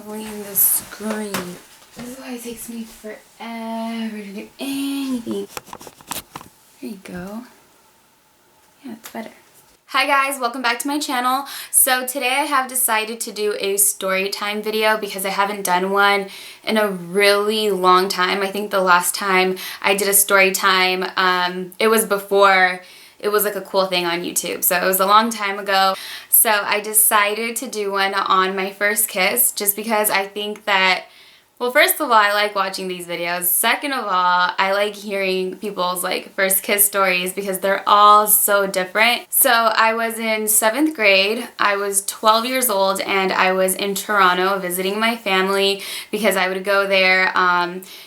clean the screen. This is why it takes me forever to do anything. There you go. Yeah, it's better. Hi guys, welcome back to my channel. So today I have decided to do a story time video because I haven't done one in a really long time. I think the last time I did a story time, it was before it was like a cool thing on YouTube. So it was a long time ago. So I decided to do one on my first kiss just because I think that, well, first of all, I like watching these videos. Second of all, I like hearing people's like first kiss stories because they're all so different. So I was in 7th grade. I was 12 years old and I was in Toronto visiting my family because I would go there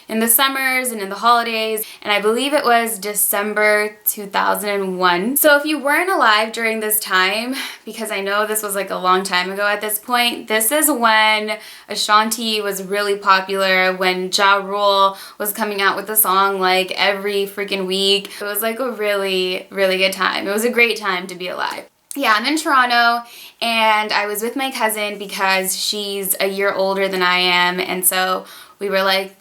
in the summers and in the holidays. And I believe it was December 2001. So if you weren't alive during this time, because I know this was like a long time ago at this point, this is when Ashanti was really popular, when Ja Rule was coming out with the song like every freaking week. It was like a really, really good time. It was a great time to be alive. Yeah, I'm in Toronto and I was with my cousin because she's a year older than I am, and so we were like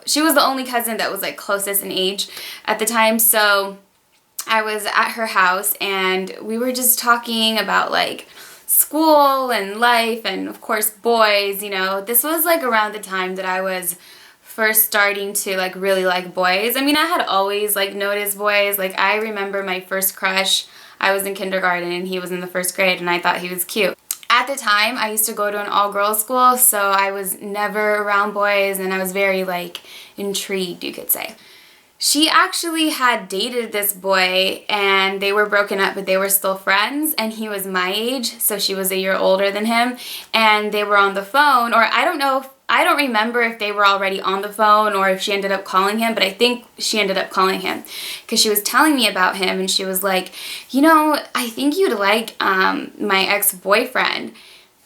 she was the only cousin that was like closest in age at the time. So I was at her house and we were just talking about like school and life and of course boys, you know. This was like around the time that I was first starting to like really like boys. I mean, I had always like noticed boys. Like I remember my first crush, I was in kindergarten and he was in the 1st grade and I thought he was cute. At the time, I used to go to an all-girls school, so I was never around boys and I was very like intrigued, you could say. She actually had dated this boy and they were broken up, but they were still friends, and he was my age, so she was a year older than him, and they were on the phone, or I don't remember if they were already on the phone or if she ended up calling him, but I think she ended up calling him because she was telling me about him and she was like, you know, I think you'd like my ex-boyfriend.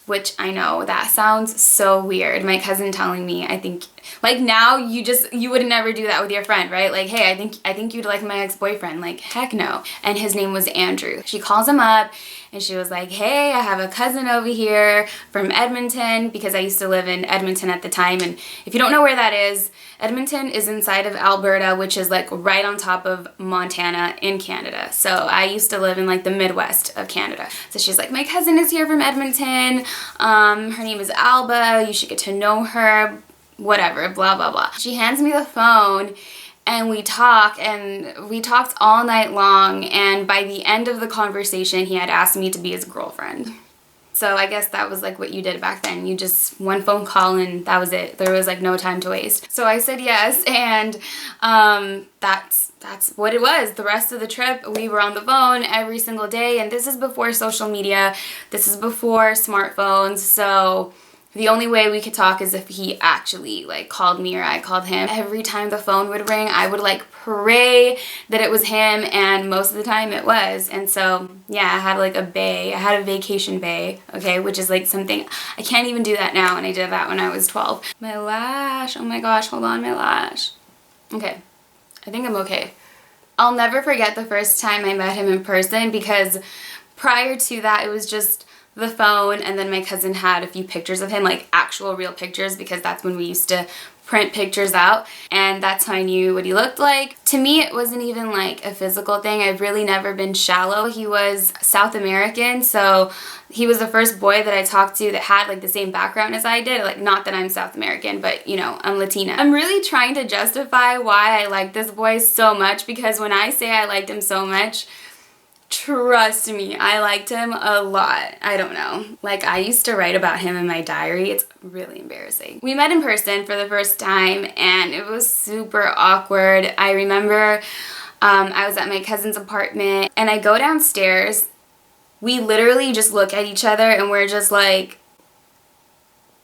Which I know that sounds so weird. My cousin telling me, I think, like now you would never do that with your friend, right? Like, hey, I think you'd like my ex-boyfriend. Like, heck no. And his name was Andrew. She calls him up and she was like, hey, I have a cousin over here from Edmonton, because I used to live in Edmonton at the time. And if you don't know where that is, Edmonton is inside of Alberta, which is like right on top of Montana in Canada. So I used to live in like the Midwest of Canada. So she's like, my cousin is here from Edmonton. Her name is Alba. You should get to know her. Whatever, blah, blah, blah. She hands me the phone and we talked all night long. And by the end of the conversation, he had asked me to be his girlfriend. So I guess that was like what you did back then. You just one phone call and that was it. There was like no time to waste. So I said yes, and that's what it was. The rest of the trip we were on the phone every single day, and this is before social media. This is before smartphones. So the only way we could talk is if he actually like called me or I called him. Every time the phone would ring, I would like pray that it was him, and most of the time it was. And so yeah, I had like a bay. I had a vacation bay, okay, which is like something, I can't even do that now, and I did that when I was 12. My lash, oh my gosh, hold on, my lash. Okay, I think I'm okay. I'll never forget the first time I met him in person, because prior to that it was just the phone, and then my cousin had a few pictures of him, like actual real pictures, because that's when we used to print pictures out, and that's how I knew what he looked like. To me, it wasn't even like a physical thing. I've really never been shallow. He was South American, so he was the first boy that I talked to that had like the same background as I did. Like, not that I'm South American, but you know, I'm Latina. I'm really trying to justify why I like this boy so much, because when I say I liked him so much, trust me, I liked him a lot. I don't know. Like, I used to write about him in my diary. It's really embarrassing. We met in person for the first time and it was super awkward. I remember I was at my cousin's apartment and I go downstairs. We literally just look at each other and we're just like,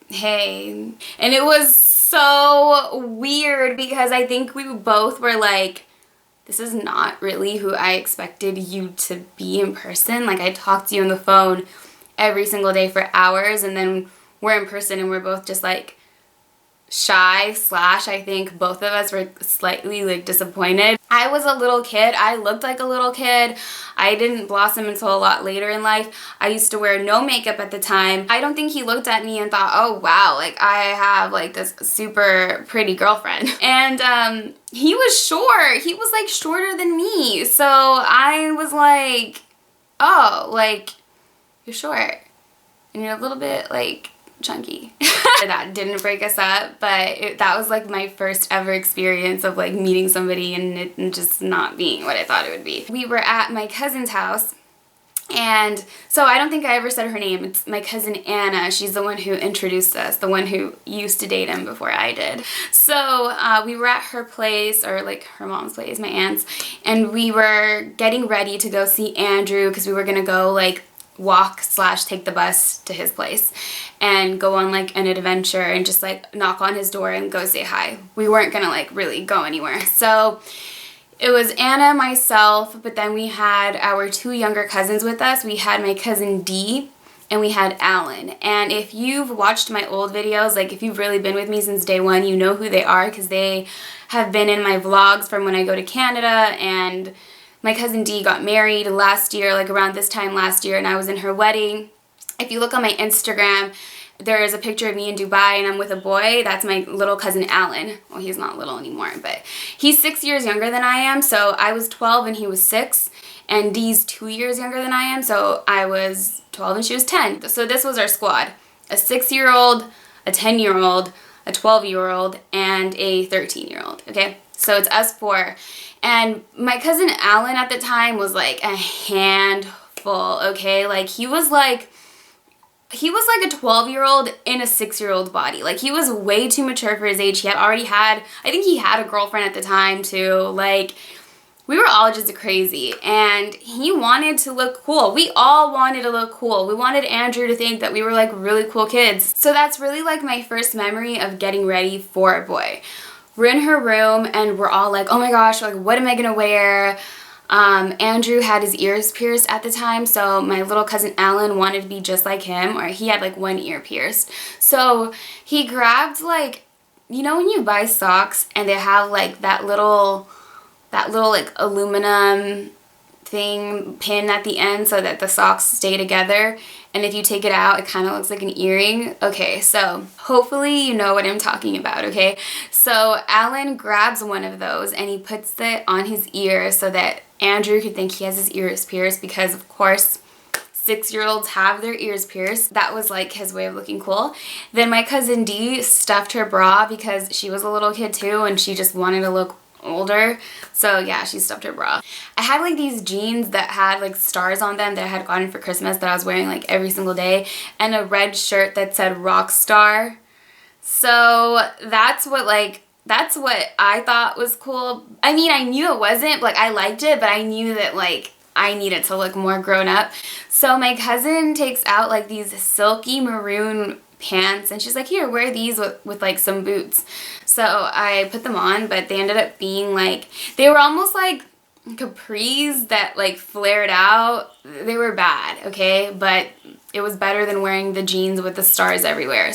hey. And it was so weird because I think we both were like, this is not really who I expected you to be in person. Like, I talked to you on the phone every single day for hours, and then we're in person and we're both just like shy slash I think both of us were slightly like disappointed. I was a little kid. I looked like a little kid. I didn't blossom until a lot later in life. I used to wear no makeup at the time. I don't think he looked at me and thought, oh wow, like I have like this super pretty girlfriend. And he was short. He was like shorter than me. So I was like, oh, like you're short and you're a little bit like chunky. That didn't break us up, but that was like my first ever experience of like meeting somebody and it just not being what I thought it would be. We were at my cousin's house, and so I don't think I ever said her name. It's my cousin Anna. She's the one who introduced us, the one who used to date him before I did. So we were at her place, or like her mom's place, my aunt's, and we were getting ready to go see Andrew because we were gonna go like walk slash take the bus to his place and go on like an adventure and just like knock on his door and go say hi. We weren't gonna like really go anywhere. So it was Anna, myself, but then we had our 2 younger cousins with us. We had my cousin Dee and we had Alan. And if you've watched my old videos, like if you've really been with me since day one, you know who they are because they have been in my vlogs from when I go to Canada. And my cousin Dee got married last year, like around this time last year, and I was in her wedding. If you look on my Instagram, there is a picture of me in Dubai and I'm with a boy. That's my little cousin Alan. Well, he's not little anymore, but he's 6 years younger than I am. So I was 12 and he was 6, and Dee's 2 years younger than I am. So I was 12 and she was 10. So this was our squad: a 6-year-old, a 10-year-old, a 12-year-old, and a 13-year-old, okay? So it's us 4. And my cousin Alan at the time was like a handful, okay? Like he was like a 12-year-old in a 6-year-old body. Like he was way too mature for his age. He had already had, I think he had a girlfriend at the time too. Like we were all just crazy, and he wanted to look cool. We all wanted to look cool. We wanted Andrew to think that we were like really cool kids. So that's really like my first memory of getting ready for a boy. We're in her room and we're all like, oh my gosh, like what am I gonna wear? Andrew had his ears pierced at the time, so my little cousin Alan wanted to be just like him, or he had like one ear pierced. So he grabbed like, you know when you buy socks and they have like that little like aluminum thing pin at the end so that the socks stay together, and if you take it out it kind of looks like an earring. Okay, so hopefully you know what I'm talking about, okay? So Alan grabs one of those and he puts it on his ear so that Andrew could think he has his ears pierced, because of course 6-year-olds have their ears pierced. That was like his way of looking cool. Then my cousin Dee stuffed her bra because she was a little kid too and she just wanted to look older. So yeah, she stuffed her bra. I had like these jeans that had like stars on them that I had gotten for Christmas that I was wearing like every single day, and a red shirt that said rock star. So that's what I thought was cool. I mean, I knew it wasn't, like I liked it, but I knew that like I needed to look more grown up. So my cousin takes out like these silky maroon pants and she's like, here, wear these with like some boots. So I put them on, but they ended up being like, they were almost like capris that like flared out. They were bad, okay? But it was better than wearing the jeans with the stars everywhere.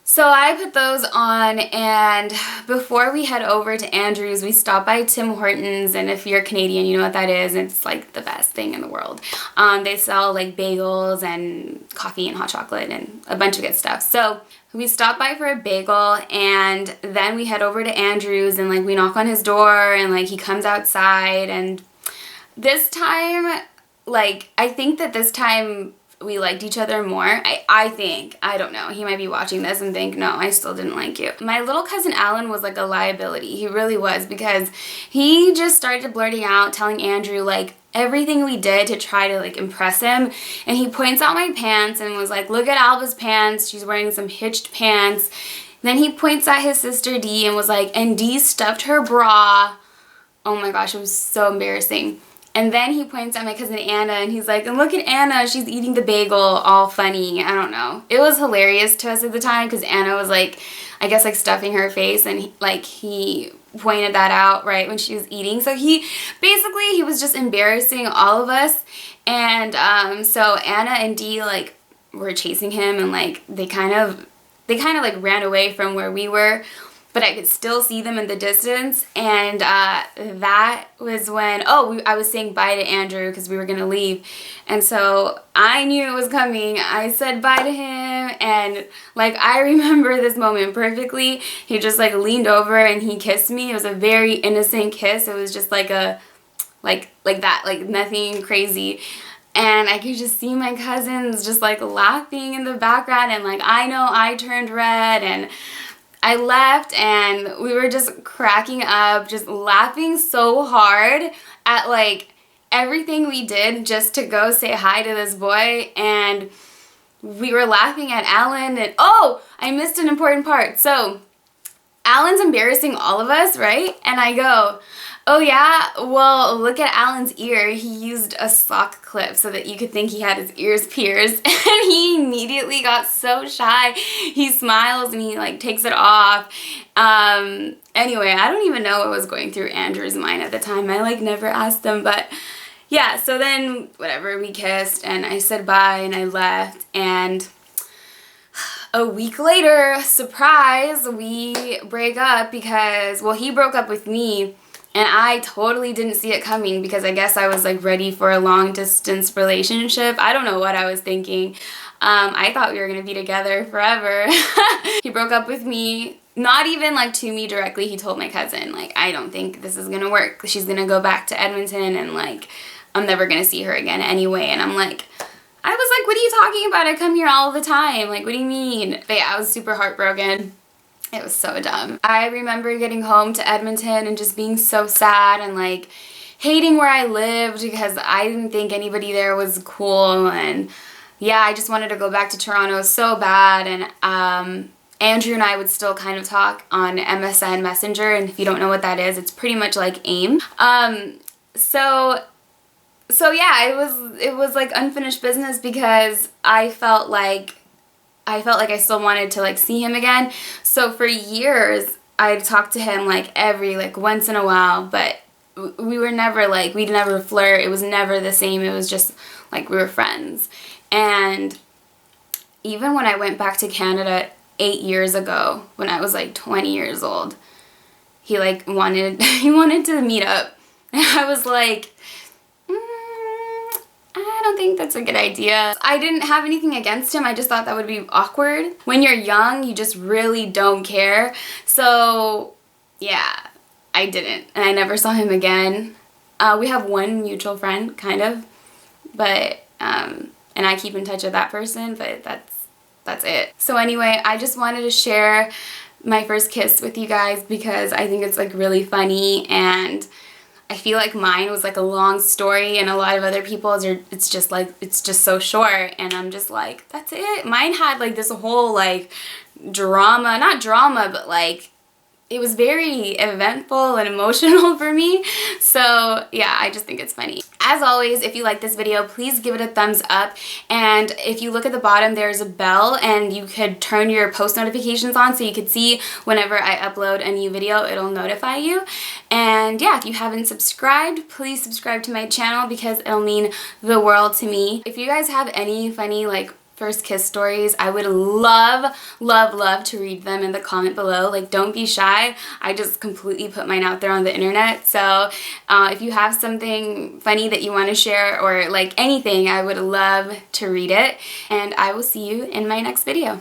So I put those on, and before we head over to Andrew's, we stopped by Tim Hortons, and if you're Canadian, you know what that is. It's like the best thing in the world. They sell like bagels and coffee and hot chocolate and a bunch of good stuff. So we stopped by for a bagel, and then we head over to Andrew's, and like we knock on his door, and like he comes outside, and this time, like I think that this time we liked each other more. I think. I don't know. He might be watching this and think, no, I still didn't like you. My little cousin Alan was like a liability. He really was, because he just started blurting out, telling Andrew like everything we did to try to like impress him. And he points out my pants and was like, look at Alba's pants. She's wearing some hitched pants. Then he points at his sister Dee and was like, and Dee stuffed her bra. Oh my gosh, it was so embarrassing. And then he points at my cousin Anna and he's like, and look at Anna, she's eating the bagel, all funny. I don't know. It was hilarious to us at the time because Anna was like, I guess like stuffing her face, and he pointed that out right when she was eating. So he was just embarrassing all of us. And so Anna and Dee like were chasing him, and like they kind of they kind of like ran away from where we were, but I could still see them in the distance. And that was when, I was saying bye to Andrew because we were going to leave. And so I knew it was coming. I said bye to him, and like I remember this moment perfectly. He just like leaned over and he kissed me. It was a very innocent kiss. It was just like a, like that, like nothing crazy. And I could just see my cousins just like laughing in the background, and like I know I turned red, and I left and we were just cracking up, just laughing so hard at like everything we did just to go say hi to this boy. And we were laughing at Alan, and I missed an important part. So Alan's embarrassing all of us, right? And I go, oh yeah, well look at Alan's ear. He used a sock clip so that you could think he had his ears pierced. And he immediately got so shy. He smiles and he like takes it off. Anyway, I don't even know what was going through Andrew's mind at the time. I like never asked him, but yeah, so then whatever, we kissed and I said bye and I left. And a week later, surprise, we break up because, well, he broke up with me. And I totally didn't see it coming because I guess I was like ready for a long distance relationship. I don't know what I was thinking. I thought we were gonna be together forever. He broke up with me, not even like to me directly. He told my cousin, like, I don't think this is gonna work. She's gonna go back to Edmonton and like, I'm never gonna see her again anyway. And I'm like, I was like, what are you talking about? I come here all the time. Like, what do you mean? But yeah, I was super heartbroken. It was so dumb. I remember getting home to Edmonton and just being so sad and like hating where I lived because I didn't think anybody there was cool. And yeah, I just wanted to go back to Toronto so bad. And Andrew and I would still kind of talk on MSN Messenger, and if you don't know what that is, it's pretty much like AIM. So yeah, it was like unfinished business because I felt like I still wanted to like see him again. So for years I'd talk to him like once in a while, but we were never like, we'd never flirt. It was never the same. It was just like we were friends. And even when I went back to Canada 8 years ago, when I was like 20 years old, he like wanted to meet up. And I was like, I don't think that's a good idea. I didn't have anything against him. I just thought that would be awkward. When you're young, you just really don't care. So yeah, I didn't. And I never saw him again. We have one mutual friend, kind of. But, and I keep in touch with that person, but that's it. So anyway, I just wanted to share my first kiss with you guys because I think it's like really funny, and I feel like mine was like a long story and a lot of other people's it's just so short, and I'm just like, that's it. Mine had like this whole like drama, not drama, but like it was very eventful and emotional for me. So yeah, I just think it's funny. As always, if you like this video, please give it a thumbs up. And if you look at the bottom, there's a bell and you could turn your post notifications on so you could see whenever I upload a new video, it'll notify you. And yeah, if you haven't subscribed, please subscribe to my channel because it'll mean the world to me. If you guys have any funny like first kiss stories, I would love to read them in the comment below. Like, don't be shy. I just completely put mine out there on the internet. So if you have something funny that you want to share or like anything, I would love to read it. And I will see you in my next video.